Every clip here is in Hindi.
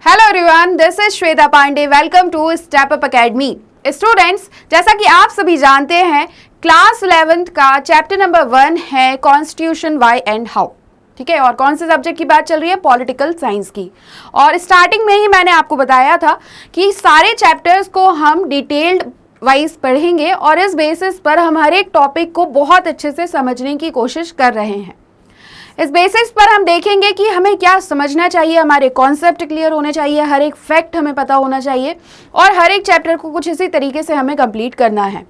Hello everyone, this is Shweta Pandey. Welcome to step up academy. Students, जैसा कि आप सभी जानते हैं, क्लास 11th का चैप्टर नंबर 1 है कॉन्स्टिट्यूशन व्हाई एंड हाउ। ठीक है, और कौन से सब्जेक्ट की बात चल रही है? पॉलिटिकल साइंस की। और स्टार्टिंग में ही मैंने आपको बताया था कि सारे चैप्टर्स को हम डिटेल्ड वाइज पढ़ेंगे और इस बेसिस पर हम हर एक टॉपिक को बहुत अच्छे से समझने की कोशिश कर रहे हैं। इस बेसिस पर हम देखेंगे कि हमें क्या समझना चाहिए, हमारे कॉन्सेप्ट क्लियर होने चाहिए, हर एक फैक्ट हमें पता होना चाहिए और हर एक चैप्टर को कुछ इसी तरीके से हमें कंप्लीट करना है।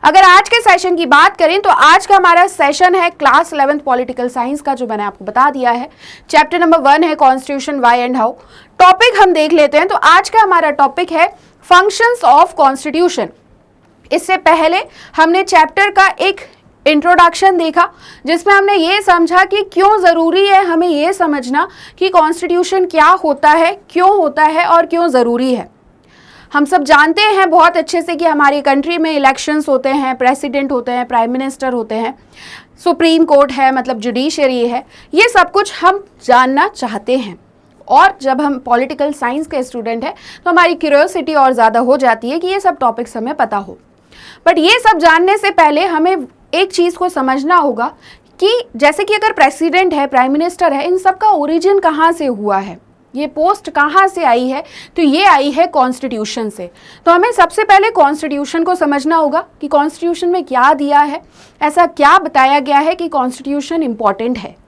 अगर आज के सेशन की बात करें तो आज का हमारा सेशन है क्लास 11th पॉलिटिकल साइंस का, जो मैंने आपको बता दिया है। चैप्टर नंबर 1 है constitution why and how. Topic हम देख लेते हैं। तो आज का हमारा टॉपिक है फंक्शंस ऑफ कॉन्स्टिट्यूशन। इससे पहले हमने चैप्टर का एक इंट्रोडक्शन देखा, जिसमें हमने ये समझा कि क्यों ज़रूरी है हमें ये समझना कि कॉन्स्टिट्यूशन क्या होता है, क्यों होता है और क्यों ज़रूरी है। हम सब जानते हैं बहुत अच्छे से कि हमारी कंट्री में इलेक्शंस होते हैं, प्रेसिडेंट होते हैं, प्राइम मिनिस्टर होते हैं, सुप्रीम कोर्ट है, मतलब जुडिशरी है। ये सब कुछ हम जानना चाहते हैं और जब हम पॉलिटिकल साइंस के स्टूडेंट हैं तो हमारी क्यूरियोसिटी और ज़्यादा हो जाती है कि ये सब टॉपिक्स हमें पता हो। बट ये सब जानने से पहले हमें एक चीज़ को समझना होगा कि जैसे कि अगर प्रेसिडेंट है, प्राइम मिनिस्टर है, इन सब का ओरिजिन कहाँ से हुआ है, ये पोस्ट कहाँ से आई है? तो ये आई है कॉन्स्टिट्यूशन से। तो हमें सबसे पहले कॉन्स्टिट्यूशन को समझना होगा कि कॉन्स्टिट्यूशन में क्या दिया है, ऐसा क्या बताया गया है कि कॉन्स्टिट्यूशन इम्पॉर्टेंट है।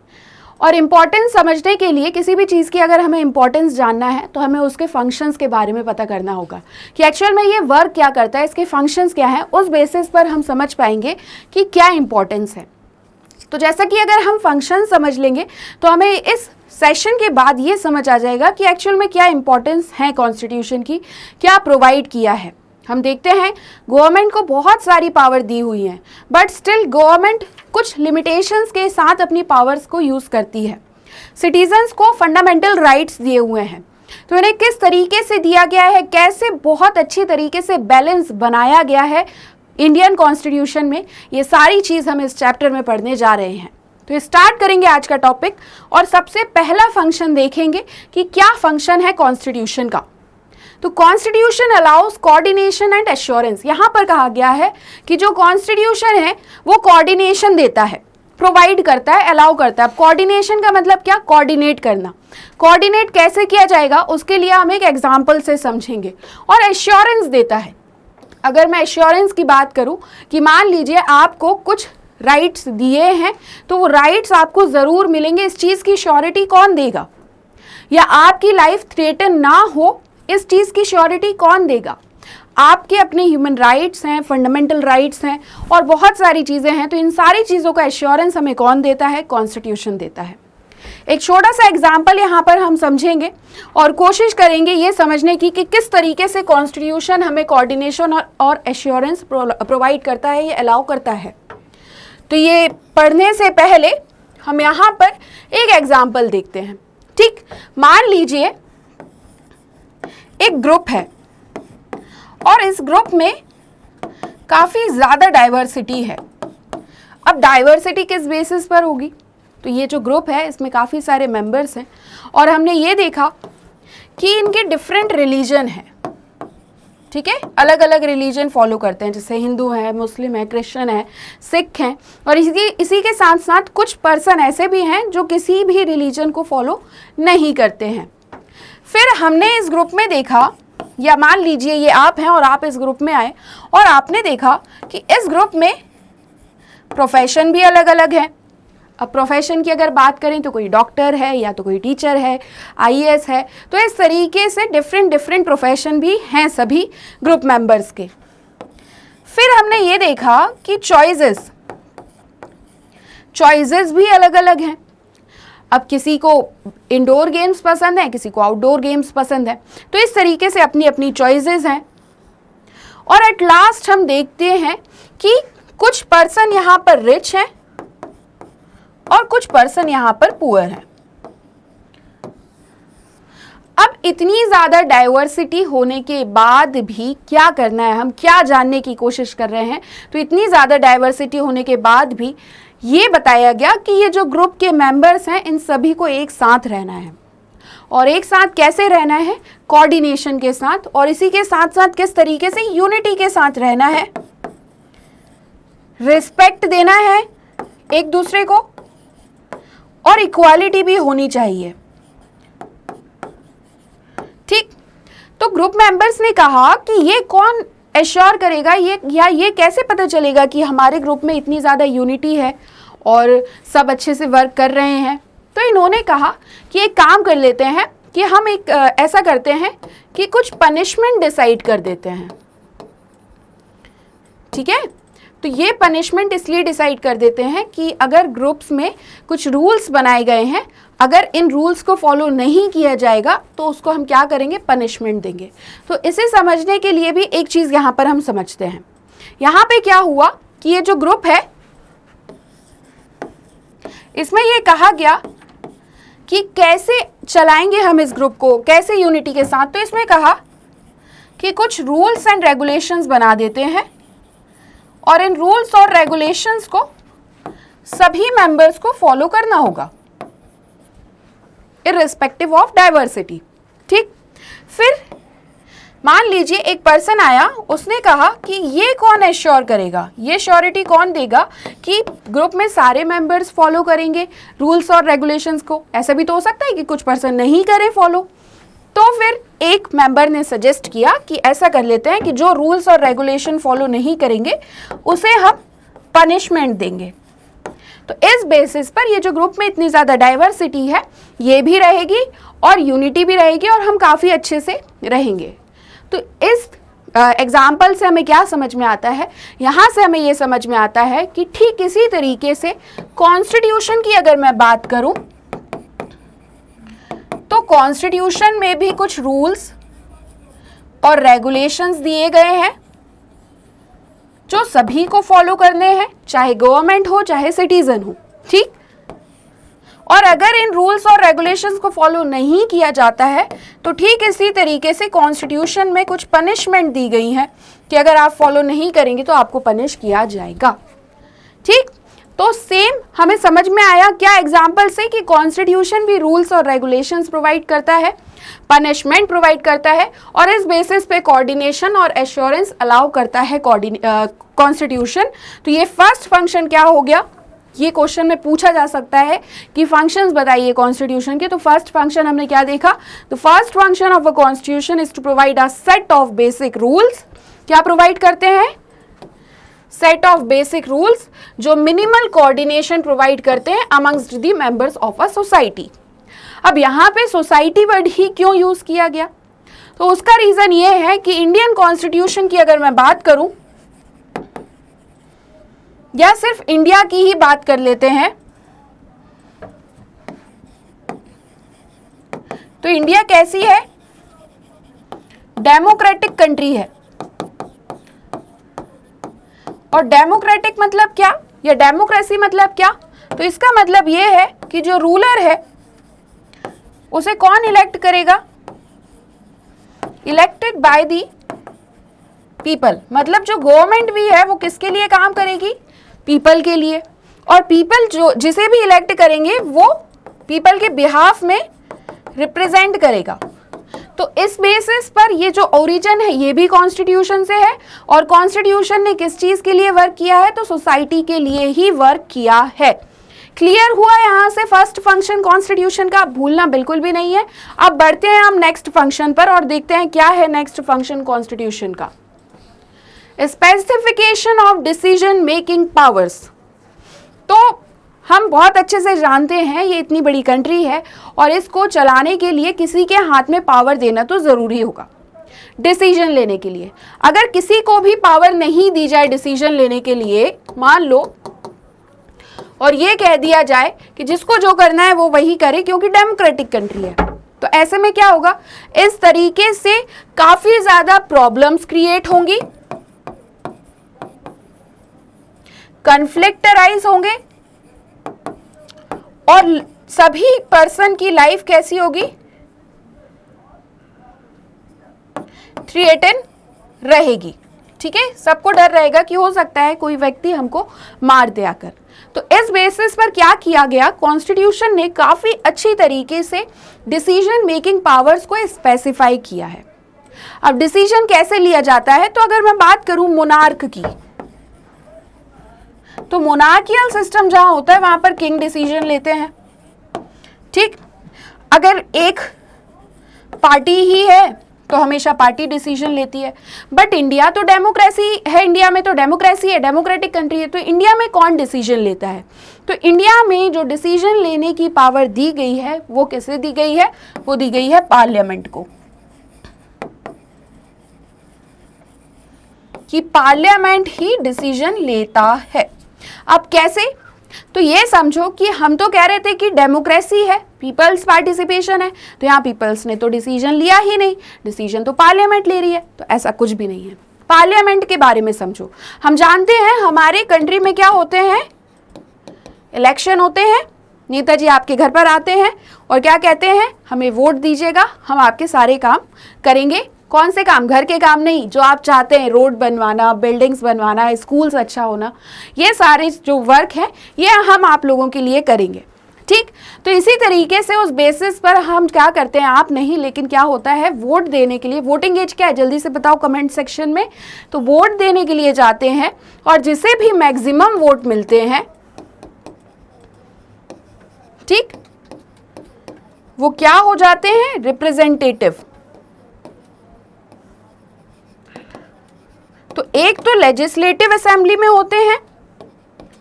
और इम्पॉर्टेंस समझने के लिए, किसी भी चीज़ की अगर हमें इम्पॉर्टेंस जानना है तो हमें उसके फंक्शंस के बारे में पता करना होगा कि एक्चुअल में ये वर्क क्या करता है, इसके फंक्शंस क्या हैं। उस बेसिस पर हम समझ पाएंगे कि क्या इम्पॉर्टेंस है। तो जैसा कि अगर हम फंक्शन समझ लेंगे तो हमें इस सेशन के बाद ये समझ आ जाएगा कि एक्चुअल में क्या इम्पॉर्टेंस है कॉन्स्टिट्यूशन की, क्या प्रोवाइड किया है। हम देखते हैं गवर्नमेंट को बहुत सारी पावर दी हुई है, बट स्टिल गवर्नमेंट कुछ लिमिटेशंस के साथ अपनी पावर्स को यूज़ करती है। सिटीजन्स को फंडामेंटल राइट्स दिए हुए हैं, तो इन्हें किस तरीके से दिया गया है, कैसे बहुत अच्छी तरीके से बैलेंस बनाया गया है इंडियन कॉन्स्टिट्यूशन में, ये सारी चीज़ हम इस चैप्टर में पढ़ने जा रहे हैं। तो स्टार्ट करेंगे आज का टॉपिक और सबसे पहला फंक्शन देखेंगे कि क्या फंक्शन है कॉन्स्टिट्यूशन का। तो constitution allows coordination and assurance. यहाँ पर कहा गया है कि जो कॉन्स्टिट्यूशन है वो कोऑर्डिनेशन देता है, प्रोवाइड करता है, अलाउ करता है। कोऑर्डिनेशन का मतलब क्या? कोऑर्डिनेट करना। कोऑर्डिनेट कैसे किया जाएगा उसके लिए हम एक एग्जाम्पल से समझेंगे। और एश्योरेंस देता है। अगर मैं एश्योरेंस की बात करूँ कि मान लीजिए आपको कुछ राइट्स दिए हैं तो वो राइट्स आपको ज़रूर मिलेंगे, इस चीज़ की श्योरिटी कौन देगा? या आपकी लाइफ थ्रेटन ना हो, इस चीज़ की श्योरिटी कौन देगा? आपके अपने ह्यूमन राइट्स हैं, फंडामेंटल राइट्स हैं और बहुत सारी चीज़ें हैं। तो इन सारी चीज़ों का एश्योरेंस हमें कौन देता है? कॉन्स्टिट्यूशन देता है। एक छोटा सा एग्जाम्पल यहाँ पर हम समझेंगे और कोशिश करेंगे ये समझने की कि किस तरीके से कॉन्स्टिट्यूशन हमें कोऑर्डिनेशन और एश्योरेंस प्रोवाइड करता है, ये अलाउ करता है। तो ये पढ़ने से पहले हम यहाँ पर एक एग्जाम्पल देखते हैं। ठीक, मान लीजिए एक ग्रुप है और इस ग्रुप में काफ़ी ज़्यादा डाइवर्सिटी है। अब डाइवर्सिटी किस बेसिस पर होगी? तो ये जो ग्रुप है इसमें काफ़ी सारे मेंबर्स हैं और हमने ये देखा कि इनके डिफरेंट रिलीजन हैं। ठीक है, अलग अलग रिलीजन फॉलो करते हैं, जैसे हिंदू है, मुस्लिम है, क्रिश्चियन है, सिख हैं और इसी के साथ साथ कुछ पर्सन ऐसे भी हैं जो किसी भी रिलीजन को फॉलो नहीं करते हैं। फिर हमने इस ग्रुप में देखा, या मान लीजिए ये आप हैं और आप इस ग्रुप में आए और आपने देखा कि इस ग्रुप में प्रोफेशन भी अलग अलग है। अब प्रोफेशन की अगर बात करें तो कोई डॉक्टर है या तो कोई टीचर है, आईएएस है। तो इस तरीके से डिफरेंट प्रोफेशन भी हैं सभी ग्रुप मेंबर्स के। फिर हमने ये देखा कि चॉइसेस भी अलग अलग हैं। अब किसी को इंडोर गेम्स पसंद है, किसी को आउटडोर गेम्स पसंद है। तो इस तरीके से अपनी अपनी चॉइसेस हैं। और एट लास्ट हम देखते हैं कि कुछ पर्सन यहाँ पर रिच हैं और कुछ पर्सन यहाँ पर पुअर हैं। अब इतनी ज़्यादा डाइवर्सिटी होने के बाद भी क्या करना है, हम क्या जानने की कोशिश कर रहे हैं? तो इतनी ज़्यादा डाइवर्सिटी होने के बाद भी ये बताया गया कि ये जो ग्रुप के मेंबर्स हैं इन सभी को एक साथ रहना है और एक साथ कैसे रहना है, कोऑर्डिनेशन के साथ, और इसी के साथ साथ किस तरीके से, यूनिटी के साथ रहना है, रिस्पेक्ट देना है एक दूसरे को, और इक्वालिटी भी होनी चाहिए। ठीक, तो ग्रुप मेंबर्स ने कहा कि ये कौन एश्योर करेगा, ये कैसे पता चलेगा कि हमारे ग्रुप में इतनी ज़्यादा यूनिटी है और सब अच्छे से वर्क कर रहे हैं। तो इन्होंने कहा कि एक काम कर लेते हैं कि हम एक ऐसा करते हैं कि कुछ पनिशमेंट डिसाइड कर देते हैं। ठीक है, तो ये पनिशमेंट इसलिए डिसाइड कर देते हैं कि अगर ग्रुप्स में कुछ रूल्स बनाए गए हैं, अगर इन रूल्स को फॉलो नहीं किया जाएगा तो उसको हम क्या करेंगे, पनिशमेंट देंगे। तो इसे समझने के लिए भी एक चीज़ यहाँ पर हम समझते हैं। यहाँ पे क्या हुआ कि ये जो ग्रुप है इसमें ये कहा गया कि कैसे चलाएंगे हम इस ग्रुप को, कैसे यूनिटी के साथ। तो इसमें कहा कि कुछ रूल्स एंड रेगुलेशंस बना देते हैं और इन रूल्स और रेगुलेशंस को सभी मेंबर्स को फॉलो करना होगा इररिस्पेक्टिव ऑफ डाइवर्सिटी। ठीक, फिर मान लीजिए एक पर्सन आया, उसने कहा कि ये कौन एश्योर करेगा, ये श्योरिटी कौन देगा कि ग्रुप में सारे मेंबर्स फॉलो करेंगे रूल्स और रेगुलेशंस को। ऐसा भी तो हो सकता है कि कुछ पर्सन नहीं करे फॉलो। तो फिर एक मेंबर ने सजेस्ट किया कि ऐसा कर लेते हैं कि जो रूल्स और रेगुलेशन फॉलो नहीं करेंगे उसे हम पनिशमेंट देंगे। तो इस बेसिस पर ये जो ग्रुप में इतनी ज़्यादा डाइवर्सिटी है ये भी रहेगी और यूनिटी भी रहेगी और हम काफ़ी अच्छे से रहेंगे। तो इस एग्जाम्पल से हमें क्या समझ में आता है, यहाँ से हमें ये समझ में आता है कि ठीक इसी तरीके से कॉन्स्टिट्यूशन की अगर मैं बात करूँ तो कॉन्स्टिट्यूशन में भी कुछ रूल्स और रेगुलेशंस दिए गए हैं जो सभी को फॉलो करने हैं, चाहे गवर्नमेंट हो चाहे सिटीजन हो। ठीक, और अगर इन रूल्स और रेगुलेशंस को फॉलो नहीं किया जाता है तो ठीक इसी तरीके से कॉन्स्टिट्यूशन में कुछ पनिशमेंट दी गई है कि अगर आप फॉलो नहीं करेंगे तो आपको पनिश किया जाएगा। ठीक, तो सेम हमें समझ में आया क्या एग्जाम्पल से कि कॉन्स्टिट्यूशन भी रूल्स और रेगुलेशंस प्रोवाइड करता है, पनिशमेंट प्रोवाइड करता है और इस बेसिस पे कोऑर्डिनेशन और एश्योरेंस अलाउ करता है कॉन्स्टिट्यूशन। तो ये फर्स्ट फंक्शन क्या हो गया, ये क्वेश्चन में पूछा जा सकता है कि फंक्शंस बताइए कॉन्स्टिट्यूशन के। तो फर्स्ट फंक्शन हमने क्या देखा, the first function of a constitution is to provide a set of basic rules. क्या प्रोवाइड करते हैं, सेट ऑफ बेसिक रूल्स जो मिनिमल कोऑर्डिनेशन प्रोवाइड करते हैं amongst the members of a society. अब यहाँ पे सोसाइटी वर्ड ही क्यों यूज किया गया, तो उसका रीजन ये है कि इंडियन कॉन्स्टिट्यूशन की अगर मैं बात करूं या सिर्फ इंडिया की ही बात कर लेते हैं तो इंडिया कैसी है, डेमोक्रेटिक कंट्री है। और डेमोक्रेटिक मतलब क्या या डेमोक्रेसी मतलब क्या, तो इसका मतलब ये है कि जो रूलर है उसे कौन इलेक्ट करेगा, इलेक्टेड बाय दी पीपल। मतलब जो गवर्नमेंट भी है वो किसके लिए काम करेगी, पीपल के लिए। और पीपल जो जिसे भी इलेक्ट करेंगे वो पीपल के बिहाफ में रिप्रेजेंट करेगा। तो इस बेसिस पर ये जो ओरिजिन है ये भी कॉन्स्टिट्यूशन से है और कॉन्स्टिट्यूशन ने किस चीज के लिए वर्क किया है, तो सोसाइटी के लिए ही वर्क किया है। क्लियर हुआ यहाँ से फर्स्ट फंक्शन कॉन्स्टिट्यूशन का, भूलना बिल्कुल भी नहीं है। अब बढ़ते हैं हम नेक्स्ट फंक्शन पर और देखते हैं क्या है नेक्स्ट फंक्शन कॉन्स्टिट्यूशन का, specification of decision making powers. तो हम बहुत अच्छे से जानते हैं ये इतनी बड़ी कंट्री है और इसको चलाने के लिए किसी के हाथ में पावर देना तो ज़रूरी होगा डिसीजन लेने के लिए। अगर किसी को भी पावर नहीं दी जाए डिसीजन लेने के लिए, मान लो और ये कह दिया जाए कि जिसको जो करना है वो वही करे क्योंकि डेमोक्रेटिक कंट्री है, तो ऐसे में क्या होगा, इस तरीके से काफ़ी ज़्यादा प्रॉब्लम्स क्रिएट होंगी, कन्फ्लिक्ट अराइज होंगे और सभी पर्सन की लाइफ कैसी होगी, थ्रेटन रहेगी। ठीक है, सबको डर रहेगा कि हो सकता है कोई व्यक्ति हमको मार दे आकर। तो इस बेसिस पर क्या किया गया, कॉन्स्टिट्यूशन ने काफी अच्छी तरीके से डिसीजन मेकिंग पावर्स को स्पेसिफाई किया है। अब डिसीजन कैसे लिया जाता है, तो अगर मैं बात करूं मोनार्क की, तो मोनार्कियल सिस्टम जहां होता है वहां पर किंग डिसीजन लेते हैं, ठीक। अगर एक पार्टी ही है तो हमेशा पार्टी डिसीजन लेती है, बट इंडिया तो डेमोक्रेसी है, इंडिया में तो डेमोक्रेसी है, डेमोक्रेटिक कंट्री है, तो इंडिया में कौन डिसीजन लेता है, तो इंडिया में जो डिसीजन लेने की पावर दी गई है वो किसे दी गई है, वो दी गई है पार्लियामेंट को, कि पार्लियामेंट ही डिसीजन लेता है। अब कैसे, तो ये समझो कि हम तो कह रहे थे कि डेमोक्रेसी है, पीपल्स पार्टिसिपेशन है, तो यहाँ पीपल्स ने तो डिसीजन लिया ही नहीं, डिसीजन तो पार्लियामेंट ले रही है, तो ऐसा कुछ भी नहीं है। पार्लियामेंट के बारे में समझो, हम जानते हैं हमारे कंट्री में क्या होते हैं, इलेक्शन होते हैं, नेताजी आपके घर पर आते हैं और क्या कहते हैं, हमें वोट दीजिएगा, हम आपके सारे काम करेंगे। कौन से काम, घर के काम नहीं, जो आप चाहते हैं, रोड बनवाना, बिल्डिंग्स बनवाना, स्कूल्स अच्छा होना, ये सारे जो वर्क है ये हम आप लोगों के लिए करेंगे, ठीक। तो इसी तरीके से उस बेसिस पर हम क्या करते हैं, आप नहीं, लेकिन क्या होता है, वोट देने के लिए, वोटिंग एज क्या है जल्दी से बताओ कमेंट सेक्शन में, तो वोट देने के लिए जाते हैं और जिसे भी मैक्सिमम वोट मिलते हैं, ठीक, वो क्या हो जाते हैं, रिप्रेजेंटेटिव। तो एक तो लेजिस्लेटिव असेंबली में होते हैं,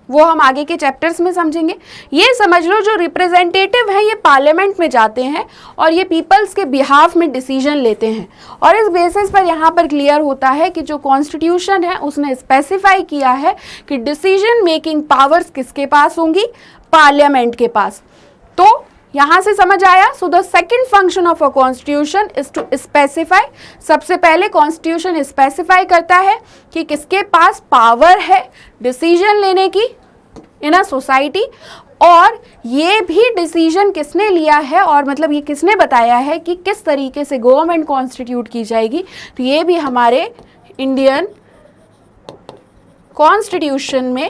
वो हम आगे के चैप्टर्स में समझेंगे। ये समझ लो जो रिप्रेजेंटेटिव है ये पार्लियामेंट में जाते हैं और ये पीपल्स के बिहाफ में डिसीजन लेते हैं, और इस बेसिस पर यहाँ पर क्लियर होता है कि जो कॉन्स्टिट्यूशन है उसने स्पेसिफाई किया है कि डिसीजन मेकिंग पावर्स किसके पास होंगी, पार्लियामेंट के पास। तो यहां से समझ आया। So the second function of a constitution is to specify. सबसे पहले कॉन्स्टिट्यूशन स्पेसिफाई करता है कि किसके पास पावर है डिसीजन लेने की इन अ सोसाइटी, और ये भी डिसीजन किसने लिया है, और मतलब ये किसने बताया है कि किस तरीके से गवर्नमेंट कॉन्स्टिट्यूट की जाएगी, तो ये भी हमारे इंडियन कॉन्स्टिट्यूशन में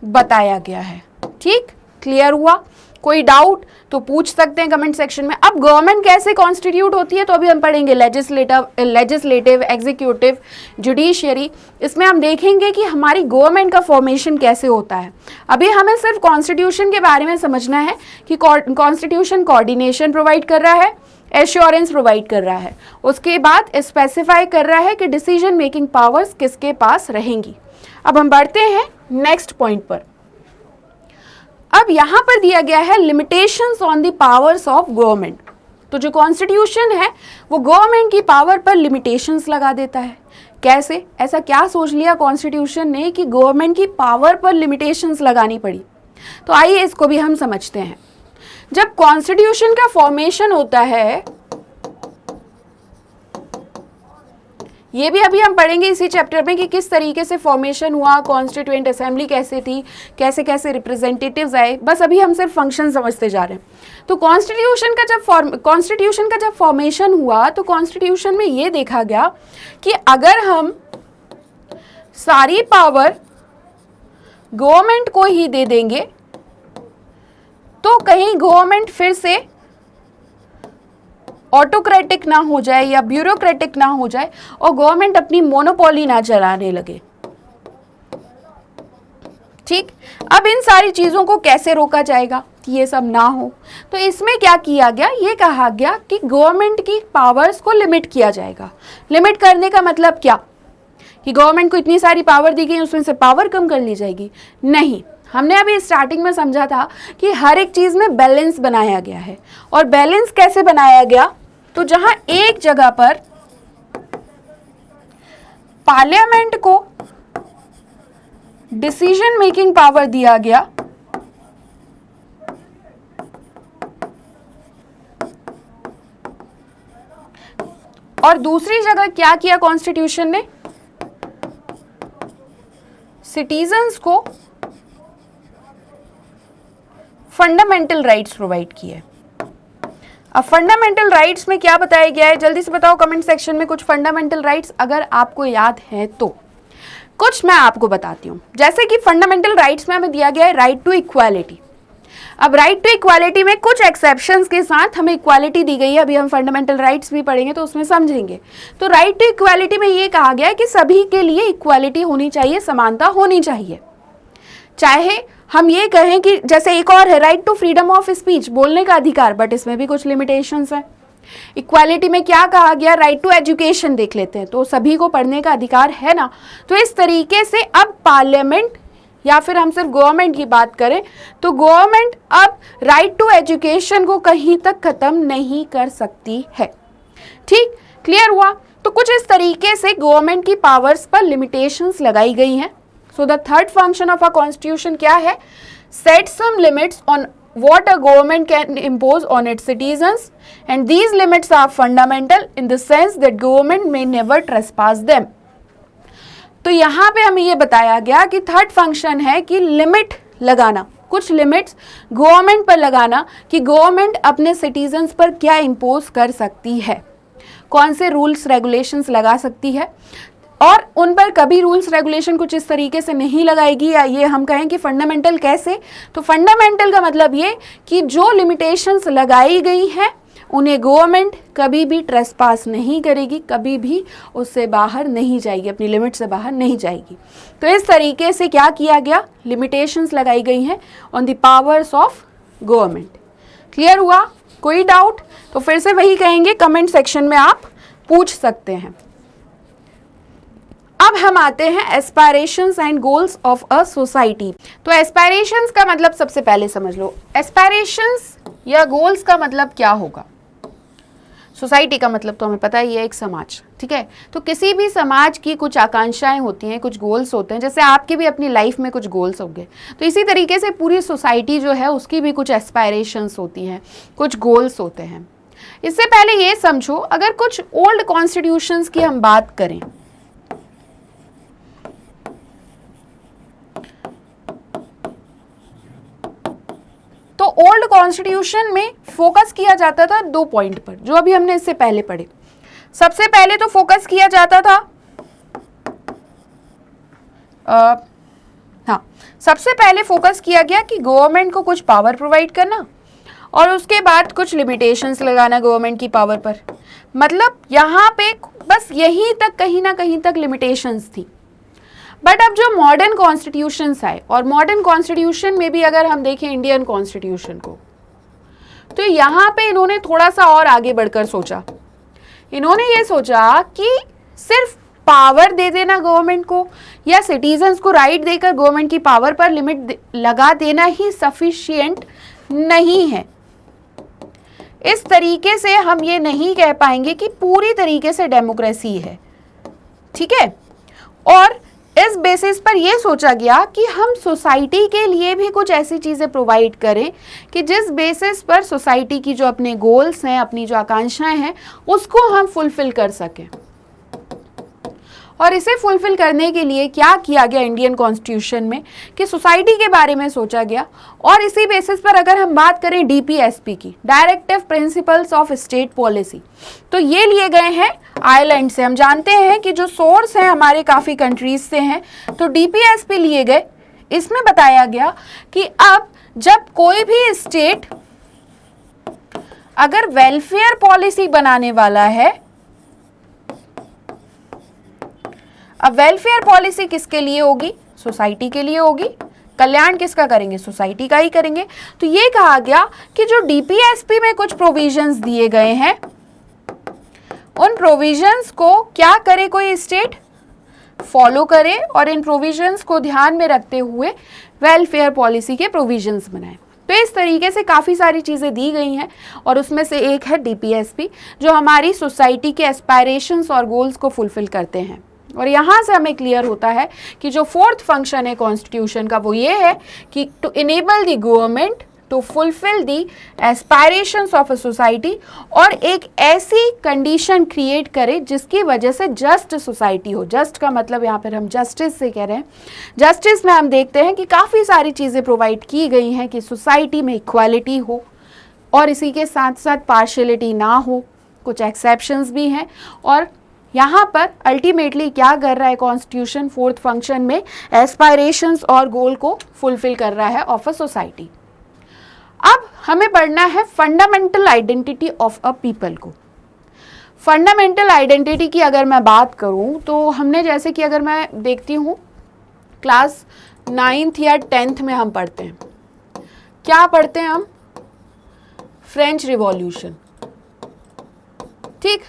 बताया गया है। ठीक, क्लियर हुआ? कोई डाउट तो पूछ सकते हैं कमेंट सेक्शन में। अब गवर्नमेंट कैसे कॉन्स्टिट्यूट होती है तो अभी हम पढ़ेंगे लेजिस्लेटिव, एग्जीक्यूटिव, जुडिशियरी। इसमें हम देखेंगे कि हमारी गवर्नमेंट का फॉर्मेशन कैसे होता है। अभी हमें सिर्फ कॉन्स्टिट्यूशन के बारे में समझना है कि कॉन्स्टिट्यूशन कोऑर्डिनेशन प्रोवाइड कर रहा है, एश्योरेंस प्रोवाइड कर रहा है, उसके बाद स्पेसिफाई कर रहा है कि डिसीजन मेकिंग पावर्स किसके पास रहेंगी। अब हम बढ़ते हैं नेक्स्ट पॉइंट पर। अब यहां पर दिया गया है limitations on the powers of government. तो जो कॉन्स्टिट्यूशन है वो गवर्नमेंट की पावर पर लिमिटेशंस लगा देता है। कैसे? ऐसा क्या सोच लिया कॉन्स्टिट्यूशन ने कि गवर्नमेंट की पावर पर लिमिटेशंस लगानी पड़ी? तो आइए इसको भी हम समझते हैं। जब कॉन्स्टिट्यूशन का फॉर्मेशन होता है, ये भी अभी हम पढ़ेंगे इसी चैप्टर में कि किस तरीके से फॉर्मेशन हुआ, कॉन्स्टिट्यूएंट असेंबली कैसे थी, कैसे कैसे रिप्रेजेंटेटिव्स आए, बस अभी हम सिर्फ फंक्शन समझते जा रहे हैं। तो कॉन्स्टिट्यूशन का जब फॉर्मेशन हुआ तो कॉन्स्टिट्यूशन में ये देखा गया कि अगर हम सारी पावर गवर्नमेंट को ही दे देंगे तो कहीं गवर्नमेंट फिर से ऑटोक्रेटिक ना हो जाए या ब्यूरोक्रेटिक ना हो जाए और गवर्नमेंट अपनी मोनोपोली ना चलाने लगे। ठीक, अब इन सारी चीजों को कैसे रोका जाएगा कि ये सब ना हो? तो इसमें क्या किया गया, ये कहा गया कि गवर्नमेंट की पावर्स को लिमिट किया जाएगा। लिमिट करने का मतलब क्या कि गवर्नमेंट को इतनी सारी पावर दी गई उसमें से पावर कम कर ली जाएगी? नहीं, हमने अभी स्टार्टिंग में समझा था कि हर एक चीज में बैलेंस बनाया गया है। और बैलेंस कैसे बनाया गया? तो जहां एक जगह पर पार्लियामेंट को डिसीजन मेकिंग पावर दिया गया, और दूसरी जगह क्या किया कॉन्स्टिट्यूशन ने? सिटीजन्स को फंडामेंटल राइट्स प्रोवाइड किए। अब फंडामेंटल राइट्स में क्या बताया गया है, जल्दी से बताओ कमेंट सेक्शन में कुछ फंडामेंटल राइट्स अगर आपको याद है तो। कुछ मैं आपको बताती हूँ। जैसे कि फंडामेंटल राइट्स में हमें दिया गया है राइट टू इक्वालिटी। अब राइट टू इक्वालिटी में कुछ एक्सेप्शंस के साथ हमें इक्वालिटी दी गई है। अभी हम फंडामेंटल राइट्स भी पढ़ेंगे तो उसमें समझेंगे। तो राइट टू इक्वालिटी में ये कहा गया है कि सभी के लिए इक्वालिटी होनी चाहिए, समानता होनी चाहिए। चाहे हम ये कहें कि जैसे एक और है right to freedom of speech, बोलने का अधिकार, बट इसमें भी कुछ लिमिटेशंस हैं। इक्वालिटी में क्या कहा गया, राइट टू एजुकेशन देख लेते हैं, तो सभी को पढ़ने का अधिकार है ना। तो इस तरीके से अब पार्लियामेंट या फिर हम सिर्फ गवर्नमेंट की बात करें तो गवर्नमेंट अब राइट टू एजुकेशन को कहीं तक खत्म नहीं कर सकती है। ठीक, क्लियर हुआ। तो कुछ इस तरीके से गवर्नमेंट की पावर्स पर लिमिटेशंस लगाई गई हैं। So the third function of a constitution क्या है, set some limits on what a government can impose on its citizens, and these limits are fundamental in the sense that government may never trespass them. तो यहाँ पे हमें ये बताया गया कि थर्ड फंक्शन है कि लिमिट लगाना, कुछ लिमिट्स गवर्नमेंट पर लगाना कि गवर्नमेंट अपने सिटीजन्स पर क्या इम्पोज कर सकती है, कौन से रूल्स रेगुलेशंस लगा सकती है, और उन पर कभी रूल्स रेगुलेशन कुछ इस तरीके से नहीं लगाएगी। या ये हम कहें कि फंडामेंटल कैसे, तो फंडामेंटल का मतलब ये कि जो लिमिटेशंस लगाई गई हैं उन्हें गवर्नमेंट कभी भी ट्रेसपास नहीं करेगी, कभी भी उससे बाहर नहीं जाएगी, अपनी लिमिट से बाहर नहीं जाएगी। तो इस तरीके से क्या किया गया, लिमिटेशंस लगाई गई हैं on the powers of government. Clear हुआ, कोई डाउट? तो फिर से वही कहेंगे, कमेंट सेक्शन में आप पूछ सकते हैं। अब हम आते हैं aspirations and goals of a society. तो एस्पायरेशंस का मतलब सबसे पहले समझ लो, एस्पायरेशंस या गोल्स का मतलब क्या होगा। सोसाइटी का मतलब तो हमें पता ही है, एक समाज, ठीक है। तो किसी भी समाज की कुछ आकांक्षाएं होती हैं, कुछ गोल्स होते हैं, जैसे आपकी भी अपनी लाइफ में कुछ गोल्स होंगे, तो इसी तरीके से पूरी सोसाइटी जो है उसकी भी कुछ एस्पायरेशंस होती हैं, कुछ गोल्स होते हैं। इससे पहले ये समझो, अगर कुछ ओल्ड कॉन्स्टिट्यूशंस की हम बात करें, तो ओल्ड कॉन्स्टिट्यूशन में फोकस किया जाता था 2 पॉइंट पर, जो अभी हमने इससे पहले पढ़े। सबसे पहले तो फोकस किया जाता था सबसे पहले फोकस किया गया कि गवर्नमेंट को कुछ पावर प्रोवाइड करना, और उसके बाद कुछ लिमिटेशंस लगाना गवर्नमेंट की पावर पर। मतलब यहाँ पे बस यहीं तक, कहीं ना कहीं तक लिमिटेशंस थी। बट अब जो मॉडर्न कॉन्स्टिट्यूशंस आए, और मॉडर्न कॉन्स्टिट्यूशन में भी अगर हम देखें इंडियन कॉन्स्टिट्यूशन को, तो यहाँ पे इन्होंने थोड़ा सा और आगे बढ़कर सोचा। इन्होंने ये सोचा कि सिर्फ पावर दे देना गवर्नमेंट को, या सिटीजन्स को राइट देकर गवर्नमेंट की पावर पर लिमिट लगा देना ही सफिशिएंट नहीं है। इस तरीके से हम ये नहीं कह पाएंगे कि पूरी तरीके से डेमोक्रेसी है, ठीक है। और इस बेसिस पर यह सोचा गया कि हम सोसाइटी के लिए भी कुछ ऐसी चीज़ें प्रोवाइड करें कि जिस बेसिस पर सोसाइटी की जो अपने गोल्स हैं, अपनी जो आकांक्षाएं हैं, उसको हम फुलफिल कर सकें। और इसे फुलफिल करने के लिए क्या किया गया इंडियन कॉन्स्टिट्यूशन में कि सोसाइटी के बारे में सोचा गया। और इसी बेसिस पर अगर हम बात करें डीपीएसपी की, directive principles of state policy, तो ये लिए गए हैं आयरलैंड से। हम जानते हैं कि जो सोर्स हैं हमारे काफ़ी कंट्रीज से हैं, तो डीपीएसपी लिए गए। इसमें बताया गया कि अब जब कोई भी स्टेट अगर वेलफेयर पॉलिसी बनाने वाला है, अब वेलफेयर पॉलिसी किसके लिए होगी, सोसाइटी के लिए होगी। कल्याण किसका करेंगे, सोसाइटी का ही करेंगे। तो ये कहा गया कि जो डीपीएसपी में कुछ प्रोविजंस दिए गए हैं, उन प्रोविजंस को क्या करे कोई स्टेट, फॉलो करे, और इन प्रोविजंस को ध्यान में रखते हुए वेलफेयर पॉलिसी के प्रोविजंस बनाए। तो इस तरीके से काफ़ी सारी चीज़ें दी गई हैं, और उसमें से एक है डीपीएसपी, जो हमारी सोसाइटी के एस्पायरेशंस और गोल्स को फुलफिल करते हैं। और यहाँ से हमें क्लियर होता है कि जो फोर्थ फंक्शन है कॉन्स्टिट्यूशन का, वो ये है कि to enable the government to fulfil the aspirations of a society, और एक ऐसी कंडीशन क्रिएट करे जिसकी वजह से जस्ट सोसाइटी हो। जस्ट का मतलब यहाँ पर हम जस्टिस से कह रहे हैं। जस्टिस में हम देखते हैं कि काफ़ी सारी चीज़ें प्रोवाइड की गई हैं कि सोसाइटी में इक्वालिटी हो, और इसी के साथ साथ पार्शियलिटी ना हो, कुछ एक्सेप्शंस भी हैं, और यहाँ पर अल्टीमेटली क्या कर रहा है कॉन्स्टिट्यूशन फोर्थ फंक्शन में, एस्पायरेशंस और गोल को फुलफिल कर रहा है ऑफ अ सोसाइटी। अब हमें पढ़ना है fundamental identity of a people को। फंडामेंटल आइडेंटिटी की अगर मैं बात करूं तो हमने जैसे कि अगर मैं देखती हूं क्लास 9th या 10th में हम पढ़ते हैं, क्या पढ़ते हैं हम, फ्रेंच रिवॉल्यूशन। ठीक,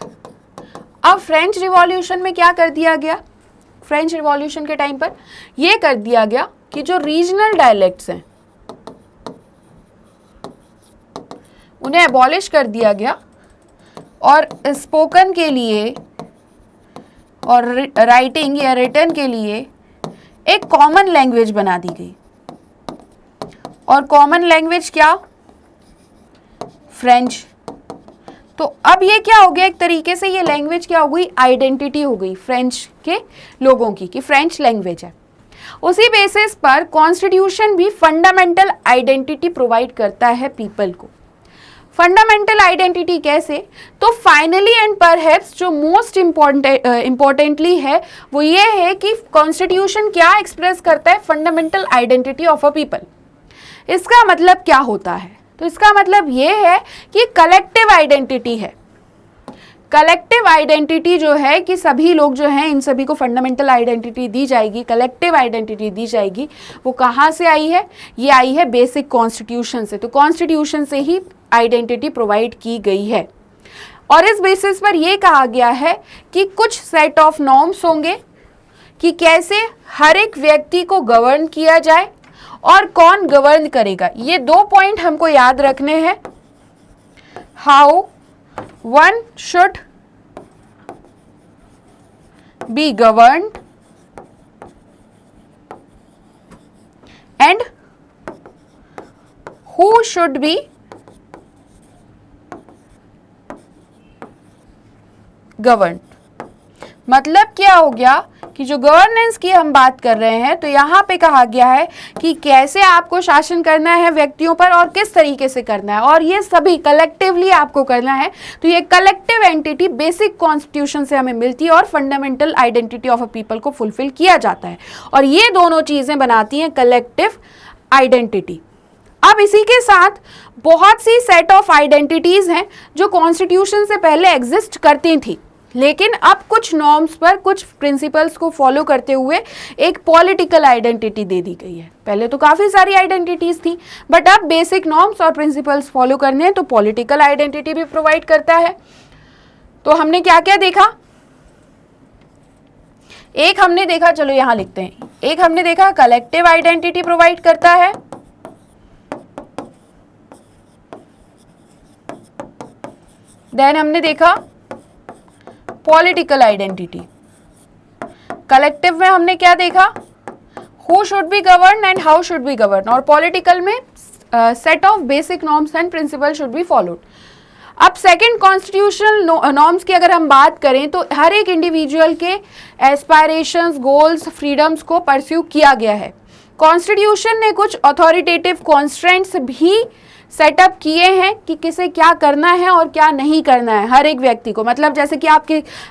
अब फ्रेंच रिवॉल्यूशन में क्या कर दिया गया, फ्रेंच रिवॉल्यूशन के टाइम पर यह कर दिया गया कि जो रीजनल डायलेक्ट्स हैं उन्हें एबॉलिश कर दिया गया और स्पोकन के लिए और राइटिंग या रिटन के लिए एक कॉमन लैंग्वेज बना दी गई। और कॉमन लैंग्वेज क्या, फ्रेंच। तो अब ये क्या हो गया, एक तरीके से ये लैंग्वेज क्या हो गई, आइडेंटिटी हो गई फ्रेंच के लोगों की कि फ्रेंच लैंग्वेज है। उसी बेसिस पर कॉन्स्टिट्यूशन भी फंडामेंटल आइडेंटिटी प्रोवाइड करता है पीपल को। फंडामेंटल आइडेंटिटी कैसे, तो फाइनली एंड परहैप्स जो मोस्ट इम्पोर्टेंटली है वो ये है कि कॉन्स्टिट्यूशन क्या एक्सप्रेस करता है, fundamental identity of a people. इसका मतलब क्या होता है, तो इसका मतलब ये है कि कलेक्टिव आइडेंटिटी है। कलेक्टिव आइडेंटिटी जो है कि सभी लोग जो हैं इन सभी को फंडामेंटल आइडेंटिटी दी जाएगी, कलेक्टिव आइडेंटिटी दी जाएगी। वो कहाँ से आई है, ये आई है बेसिक कॉन्स्टिट्यूशन से। तो कॉन्स्टिट्यूशन से ही आइडेंटिटी प्रोवाइड की गई है और इस बेसिस पर यह कहा गया है कि कुछ सेट ऑफ नॉर्म्स होंगे कि कैसे हर एक व्यक्ति को गवर्न किया जाए और कौन गवर्न करेगा। ये 2 पॉइंट हमको याद रखने हैं, how one should be governed and who should be govern. मतलब क्या हो गया कि जो गवर्नेंस की हम बात कर रहे हैं तो यहाँ पे कहा गया है कि कैसे आपको शासन करना है व्यक्तियों पर और किस तरीके से करना है, और ये सभी कलेक्टिवली आपको करना है। तो ये कलेक्टिव एंटिटी बेसिक कॉन्स्टिट्यूशन से हमें मिलती है और fundamental identity of a people को फुलफिल किया जाता है, और ये दोनों चीजें बनाती हैं कलेक्टिव आइडेंटिटी। अब इसी के साथ बहुत सी सेट ऑफ आइडेंटिटीज हैं जो कॉन्स्टिट्यूशन से पहले एग्जिस्ट करती थी, लेकिन अब कुछ नॉर्म्स पर, कुछ प्रिंसिपल्स को फॉलो करते हुए एक पॉलिटिकल आइडेंटिटी दे दी गई है। पहले तो काफ़ी सारी आइडेंटिटीज़ थी, बट अब बेसिक नॉर्म्स और प्रिंसिपल्स फॉलो करने हैं तो पॉलिटिकल आइडेंटिटी भी प्रोवाइड करता है। तो हमने क्या क्या देखा, एक हमने देखा, चलो यहाँ लिखते हैं, एक हमने देखा कलेक्टिव आइडेंटिटी प्रोवाइड करता है, देन हमने देखा पॉलिटिकल आइडेंटिटी। कलेक्टिव में हमने क्या देखा, who should be govern and how should be govern, और पॉलिटिकल में set of basic norms and principle should be followed. अब सेकंड कॉन्स्टिट्यूशनल नॉर्म्स की अगर हम बात करें तो हर एक इंडिविजुअल के एस्पायरेशंस, गोल्स, फ्रीडम्स को परस्यू किया गया है। कॉन्स्टिट्यूशन ने कुछ अथॉरिटेटिव कॉन्स्ट्रेंट्स भी सेटअप किए हैं कि किसे क्या करना है और क्या नहीं करना है हर एक व्यक्ति को। मतलब जैसे कि आप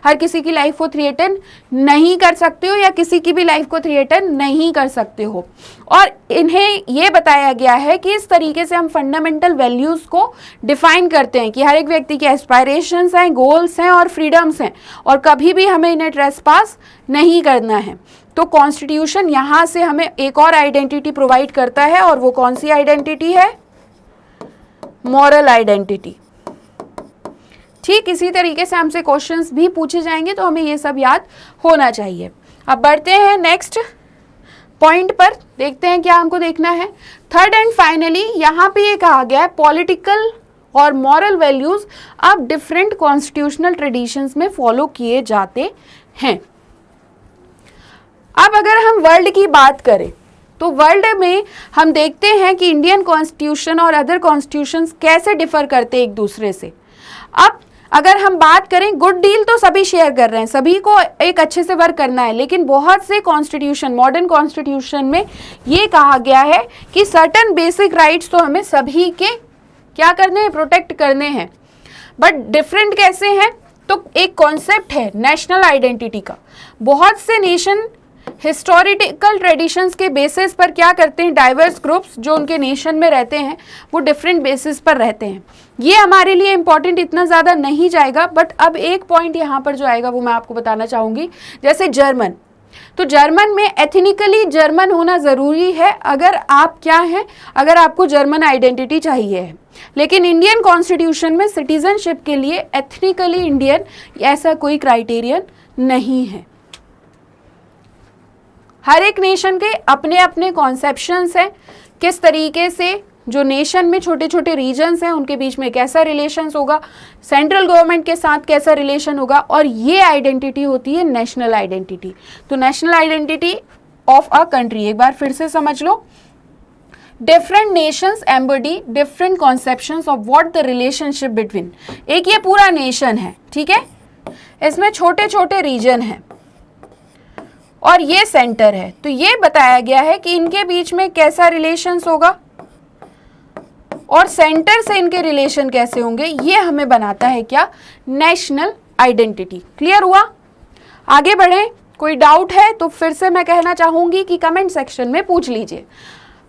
हर किसी की लाइफ को थ्रेटन नहीं कर सकते हो या किसी की भी लाइफ को थ्रेटन नहीं कर सकते हो, और इन्हें ये बताया गया है कि इस तरीके से हम फंडामेंटल वैल्यूज़ को डिफाइन करते हैं कि हर एक व्यक्ति के एस्पायरेशंस हैं, गोल्स हैं और फ्रीडम्स हैं, और कभी भी हमें इन्हें ट्रेसपास नहीं करना है। तो कॉन्स्टिट्यूशन यहाँ से हमें एक और आइडेंटिटी प्रोवाइड करता है, और वो कौन सी आइडेंटिटी है, मॉरल आइडेंटिटी। ठीक इसी तरीके से हमसे क्वेश्चंस भी पूछे जाएंगे, तो हमें ये सब याद होना चाहिए। अब बढ़ते हैं नेक्स्ट पॉइंट पर, देखते हैं क्या हमको देखना है। थर्ड एंड फाइनली यहाँ पे ये कहा गया है पॉलिटिकल और मॉरल वैल्यूज अब डिफरेंट कॉन्स्टिट्यूशनल ट्रेडिशंस में फॉलो किए जाते हैं। अब अगर हम वर्ल्ड की बात करें तो वर्ल्ड में हम देखते हैं कि इंडियन कॉन्स्टिट्यूशन और अदर कॉन्स्टिट्यूशंस कैसे डिफर करते हैं एक दूसरे से। अब अगर हम बात करें, गुड डील तो सभी शेयर कर रहे हैं, सभी को एक अच्छे से वर्क करना है, लेकिन बहुत से कॉन्स्टिट्यूशन, मॉडर्न कॉन्स्टिट्यूशन में ये कहा गया है कि सर्टन बेसिक राइट्स तो हमें सभी के क्या करने हैं, प्रोटेक्ट करने हैं। बट डिफरेंट कैसे हैं, तो एक कॉन्सेप्ट है नेशनल आइडेंटिटी का। बहुत से नेशन हिस्टोरिकल ट्रेडिशंस के बेसिस पर क्या करते हैं, डाइवर्स ग्रुप्स जो उनके नेशन में रहते हैं वो डिफरेंट बेसिस पर रहते हैं। ये हमारे लिए इंपॉर्टेंट इतना ज़्यादा नहीं जाएगा, बट अब एक पॉइंट यहाँ पर जो आएगा वो मैं आपको बताना चाहूँगी। जैसे जर्मन, तो जर्मन में एथनिकली जर्मन होना ज़रूरी है अगर आप क्या हैं, अगर आपको जर्मन आइडेंटिटी चाहिए है। लेकिन इंडियन कॉन्स्टिट्यूशन में सिटीजनशिप के लिए एथनिकली इंडियन ऐसा कोई क्राइटेरियन नहीं है। हर एक नेशन के अपने अपने कॉन्सेप्शंस हैं, किस तरीके से जो नेशन में छोटे छोटे रीजन्स हैं उनके बीच में कैसा रिलेशंस होगा, सेंट्रल गवर्नमेंट के साथ कैसा रिलेशन होगा, और ये आइडेंटिटी होती है नेशनल आइडेंटिटी। तो national identity of a country, एक बार फिर से समझ लो, different nations embody different conceptions of what the relationship between. एक ये पूरा नेशन है, ठीक है, इसमें छोटे छोटे रीजन हैं और ये सेंटर है। तो ये बताया गया है कि इनके बीच में कैसा रिलेशंस होगा और सेंटर से इनके रिलेशन कैसे होंगे, ये हमें बनाता है क्या, नेशनल आइडेंटिटी। क्लियर हुआ? आगे बढ़ें, कोई डाउट है तो फिर से मैं कहना चाहूंगी कि कमेंट सेक्शन में पूछ लीजिए।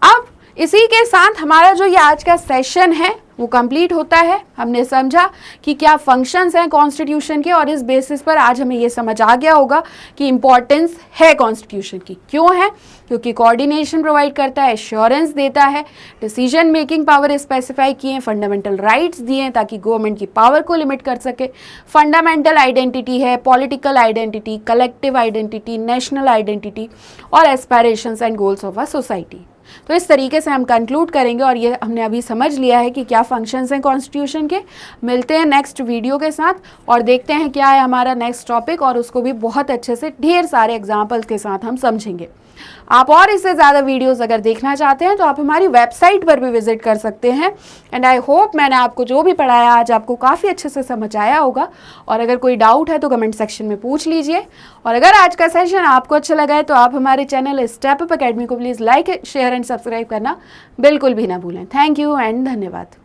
अब इसी के साथ हमारा जो ये आज का सेशन है वो कंप्लीट होता है। हमने समझा कि क्या फंक्शंस हैं कॉन्स्टिट्यूशन के, और इस बेसिस पर आज हमें ये समझ आ गया होगा कि इंपॉर्टेंस है कॉन्स्टिट्यूशन की। क्यों है? क्योंकि कोऑर्डिनेशन प्रोवाइड करता है, एश्योरेंस देता है, डिसीजन मेकिंग पावर स्पेसिफाई किए, फंडामेंटल राइट्स दिए ताकि गवर्नमेंट की पावर को लिमिट कर सके, फंडामेंटल आइडेंटिटी है, political identity, collective identity, national identity और aspirations and goals of a society. तो इस तरीके से हम कंक्लूड करेंगे और ये हमने अभी समझ लिया है कि क्या फंक्शंस हैं कॉन्स्टिट्यूशन के। मिलते हैं नेक्स्ट वीडियो के साथ और देखते हैं क्या है हमारा नेक्स्ट टॉपिक, और उसको भी बहुत अच्छे से ढेर सारे एग्जाम्पल्स के साथ हम समझेंगे। आप और इससे ज़्यादा वीडियोस अगर देखना चाहते हैं तो आप हमारी वेबसाइट पर भी विजिट कर सकते हैं। एंड आई होप मैंने आपको जो भी पढ़ाया आज आपको काफ़ी अच्छे से समझ आया होगा, और अगर कोई डाउट है तो कमेंट सेक्शन में पूछ लीजिए। और अगर आज का सेशन आपको अच्छा लगा है तो आप हमारे चैनल स्टेप अप अकेडमी को please like, share and subscribe करना बिल्कुल भी ना भूलें। थैंक यू एंड धन्यवाद।